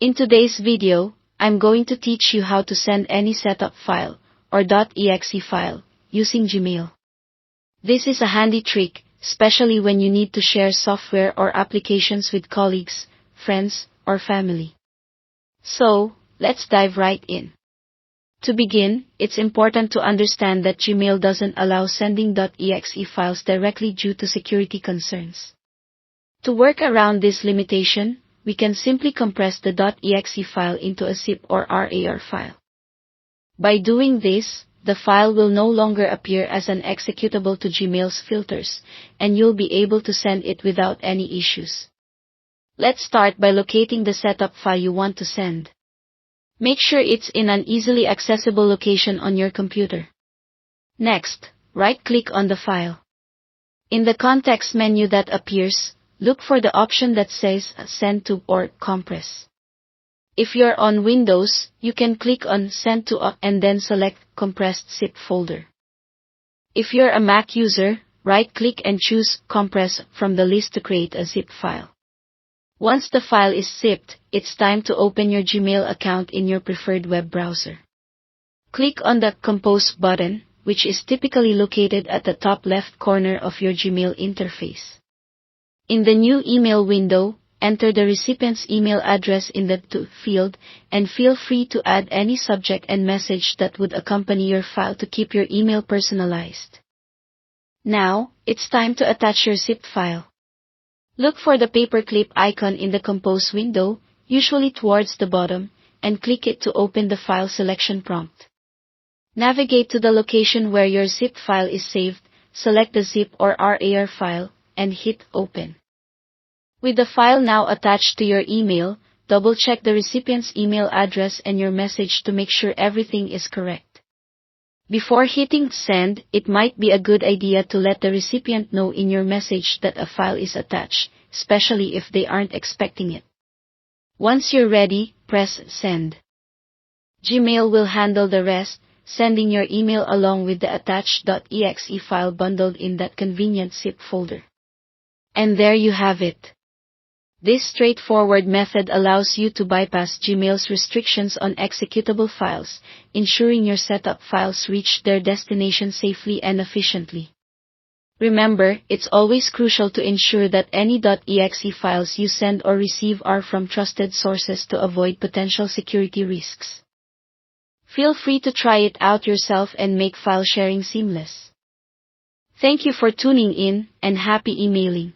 In today's video, I'm going to teach you how to send any setup file, or .exe file, using Gmail. This is a handy trick, especially when you need to share software or applications with colleagues, friends, or family. So, let's dive right in. To begin, it's important to understand that Gmail doesn't allow sending .exe files directly due to security concerns. To work around this limitation, we can simply compress the .exe file into a zip or RAR file. By doing this, the file will no longer appear as an executable to Gmail's filters, and you'll be able to send it without any issues. Let's start by locating the setup file you want to send. Make sure it's in an easily accessible location on your computer. Next, right-click on the file. In the context menu that appears, look for the option that says Send to or Compress. If you're on Windows, you can click on Send to and then select Compressed Zip folder. If you're a Mac user, right-click and choose Compress from the list to create a zip file. Once the file is zipped, it's time to open your Gmail account in your preferred web browser. Click on the Compose button, which is typically located at the top left corner of your Gmail interface. In the new email window, enter the recipient's email address in the To field, and feel free to add any subject and message that would accompany your file to keep your email personalized. Now, it's time to attach your zip file. Look for the paperclip icon in the Compose window, usually towards the bottom, and click it to open the file selection prompt. Navigate to the location where your zip file is saved, select the zip or RAR file, and hit Open. With the file now attached to your email, double-check the recipient's email address and your message to make sure everything is correct. Before hitting Send, it might be a good idea to let the recipient know in your message that a file is attached, especially if they aren't expecting it. Once you're ready, press Send. Gmail will handle the rest, sending your email along with the attached .exe file bundled in that convenient zip folder. And there you have it. This straightforward method allows you to bypass Gmail's restrictions on executable files, ensuring your setup files reach their destination safely and efficiently. Remember, it's always crucial to ensure that any .exe files you send or receive are from trusted sources to avoid potential security risks. Feel free to try it out yourself and make file sharing seamless. Thank you for tuning in, and happy emailing.